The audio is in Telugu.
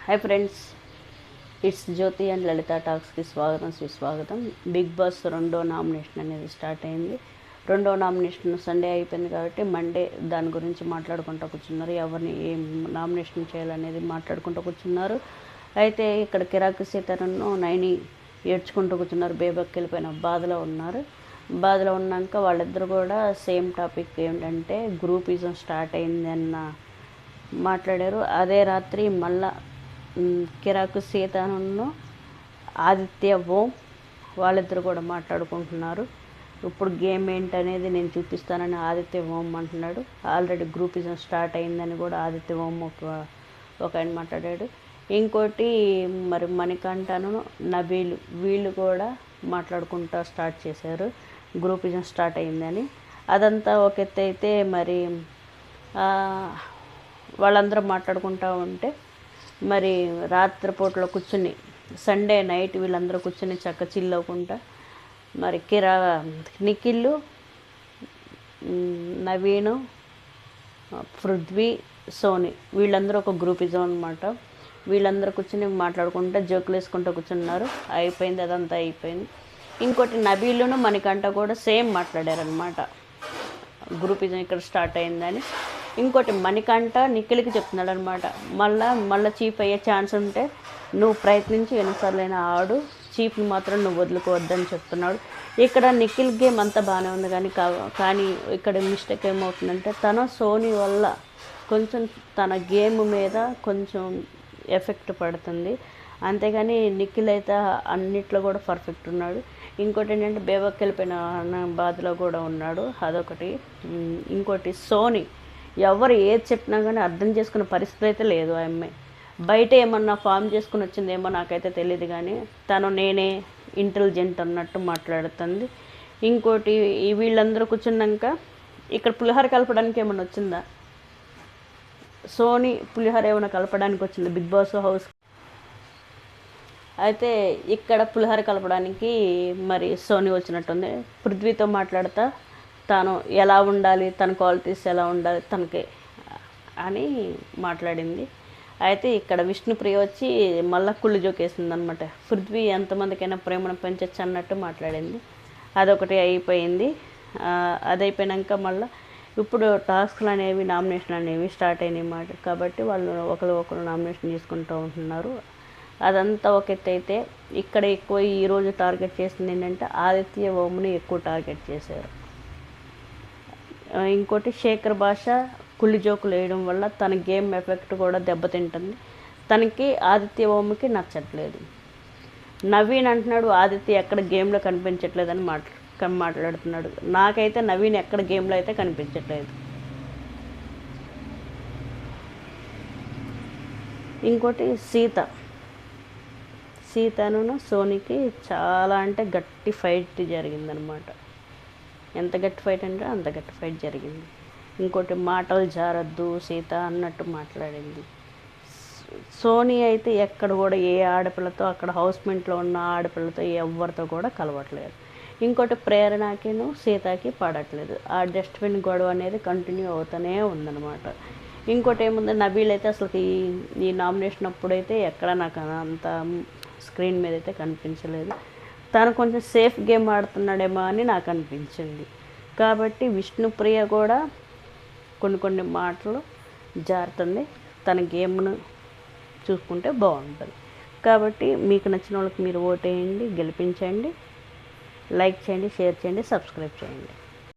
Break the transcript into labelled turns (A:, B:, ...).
A: Hi friends, it's Jyothi and Lalitha టాక్స్కి స్వాగతం సుస్వాగతం. బిగ్ బాస్ రెండో నామినేషన్ అనేది స్టార్ట్ అయింది. రెండో నామినేషన్ సండే అయిపోయింది కాబట్టి మండే దాని గురించి మాట్లాడుకుంటూ కూర్చున్నారు. ఎవరిని ఏం నామినేషన్ చేయాలనేది మాట్లాడుకుంటూ కూర్చున్నారు. అయితే ఇక్కడ కిరాకు సీతారాను నైని ఏడ్చుకుంటూ కూర్చున్నారు. బేబక్కి వెళ్ళిపోయిన బాధలో ఉన్నారు. బాధలో ఉన్నాక వాళ్ళిద్దరు కూడా సేమ్ టాపిక్ ఏంటంటే గ్రూపిజం స్టార్ట్ అయింది అన్న మాట్లాడారు. అదే రాత్రి మళ్ళా కిరాకు సీతాను ఆదిత్య ఓం వాళ్ళిద్దరు కూడా మాట్లాడుకుంటున్నారు. ఇప్పుడు గేమ్ ఏంటనేది నేను చూపిస్తానని ఆదిత్య ఓం అంటున్నాడు. ఆల్రెడీ గ్రూపిజం స్టార్ట్ అయిందని కూడా ఆదిత్య ఓం ఒక ఆయన మాట్లాడాడు. ఇంకోటి మరి మణికంఠను నబీలు వీళ్ళు కూడా మాట్లాడుకుంటూ స్టార్ట్ చేశారు గ్రూపిజం స్టార్ట్ అయిందని. అదంతా ఒక ఎత్తు అయితే మరి వాళ్ళందరూ మాట్లాడుకుంటూ ఉంటే మరి రాత్రిపూటలో కూర్చుని సండే నైట్ వీళ్ళందరూ కూర్చుని చక్క చిల్లవుకుంటా మరి నిఖిల్, నవీను, పృథ్వీ, సోని వీళ్ళందరూ ఒక గ్రూపిజం అనమాట. వీళ్ళందరూ కూర్చుని మాట్లాడుకుంటూ జోకులు వేసుకుంటూ కూర్చున్నారు. అయిపోయింది, అదంతా అయిపోయింది. ఇంకోటి నబీలును మణికంఠ కూడా సేమ్ మాట్లాడారనమాట గ్రూపిజం ఇక్కడ స్టార్ట్ అయిందని. ఇంకోటి మణికంఠ నిఖిల్కి చెప్తున్నాడు అనమాట, మళ్ళీ చీఫ్ అయ్యే ఛాన్స్ ఉంటే నువ్వు ప్రయత్నించి ఎన్నిసార్లైనా ఆడు, చీఫ్ని మాత్రం నువ్వు వదులుకోవద్దని చెప్తున్నాడు. ఇక్కడ నిఖిల్ గేమ్ అంతా బాగానే ఉంది కానీ ఇక్కడ మిస్టేక్ ఏమవుతుందంటే సోని వల్ల కొంచెం తన గేమ్ మీద కొంచెం ఎఫెక్ట్ పడుతుంది. అంతేగాని నిఖిల్ అయితే అన్నిట్లో కూడా పర్ఫెక్ట్ ఉన్నాడు. ఇంకోటి ఏంటంటే బేబక్కి వెళ్ళిపోయిన బాధలో కూడా ఉన్నాడు, అదొకటి. ఇంకోటి సోని ఎవరు ఏది చెప్పినా కానీ అర్థం చేసుకునే పరిస్థితి అయితే లేదు. ఆ అమ్మాయి బయట ఏమన్నా ఫామ్ చేసుకుని వచ్చిందేమో నాకైతే తెలియదు, కానీ నేనే ఇంటెలిజెంట్ అన్నట్టు మాట్లాడుతుంది. ఇంకోటి వీళ్ళందరూ కూర్చున్నాక ఇక్కడ పులిహోర కలపడానికి ఏమన్నా వచ్చిందా? సోని పులిహోర ఏమైనా కలపడానికి వచ్చింది బిగ్ బాస్ హౌస్? అయితే ఇక్కడ పులిహోర కలపడానికి మరి సోని వచ్చినట్టుంది. పృథ్వీతో మాట్లాడుతా తాను ఎలా ఉండాలి, తన క్వాలిటీస్ ఎలా ఉండాలి తనకి అని మాట్లాడింది. అయితే ఇక్కడ విష్ణుప్రియ వచ్చి మళ్ళీ కుళ్ళు జోకేసింది అనమాట. పృథ్వీ ఎంతమందికైనా ప్రేమను పెంచచ్చు అన్నట్టు మాట్లాడింది. అదొకటి అయిపోయింది. అది అయిపోయాక మళ్ళీ ఇప్పుడు టాస్క్లు అనేవి నామినేషన్ అనేవి స్టార్ట్ అయినాయి మాట. కాబట్టి వాళ్ళు ఒకరు నామినేషన్ చేసుకుంటూ ఉంటున్నారు. అదంతా ఒక ఎత్తు అయితే ఇక్కడ ఎక్కువ ఈరోజు టార్గెట్ చేసింది ఏంటంటే ఆదిత్య ఓంని ఎక్కువ టార్గెట్ చేశారు. ఇంకోటి శేఖర్ భాష కుళ్ళి జోకులు వేయడం వల్ల తన గేమ్ ఎఫెక్ట్ కూడా దెబ్బతింటుంది. తనకి ఆదిత్య ఓంకి నచ్చట్లేదు. నవీన్ అంటున్నాడు ఆదిత్య ఎక్కడ గేమ్లో కనిపించట్లేదని మాట్లాడుతున్నాడు. నాకైతే నవీన్ ఎక్కడ గేమ్లో అయితే కనిపించట్లేదు. ఇంకోటి సీతను సోనికి చాలా అంటే గట్టి ఫైట్ జరిగిందనమాట. ఎంత గట్టి ఫైట్ అంటే అంత గట్టి ఫైట్ జరిగింది. ఇంకోటి మాటలు జారద్దు సీత అన్నట్టు మాట్లాడింది. సోని అయితే ఎక్కడ కూడా ఏ ఆడపిల్లతో అక్కడ హౌస్మెంట్లో ఉన్న ఆడపిల్లతో ఎవరితో కూడా కలవట్లేదు. ఇంకోటి ప్రేరణకిను సీతకి పడట్లేదు. ఆ డస్ట్బిన్ గొడవ అనేది కంటిన్యూ అవుతూనే ఉందన్నమాట. ఇంకోటి ఏముంది, నబీల్ అయితే అసలు ఈ నామినేషన్ అప్పుడైతే ఎక్కడ నాకు అంత స్క్రీన్ మీద అయితే కనిపించలేదు. తను కొంచెం సేఫ్ గేమ్ ఆడుతున్నాడేమో అని నాకు అనిపించింది. కాబట్టి విష్ణుప్రియ కూడా కొన్ని మాటలు జారుతుంది. తన గేమ్ను చూసుకుంటే బాగుంటుంది. కాబట్టి మీకు నచ్చిన వాళ్ళకి మీరు ఓటేయండి, గెలిపించండి, లైక్ చేయండి, షేర్ చేయండి, సబ్స్క్రైబ్ చేయండి.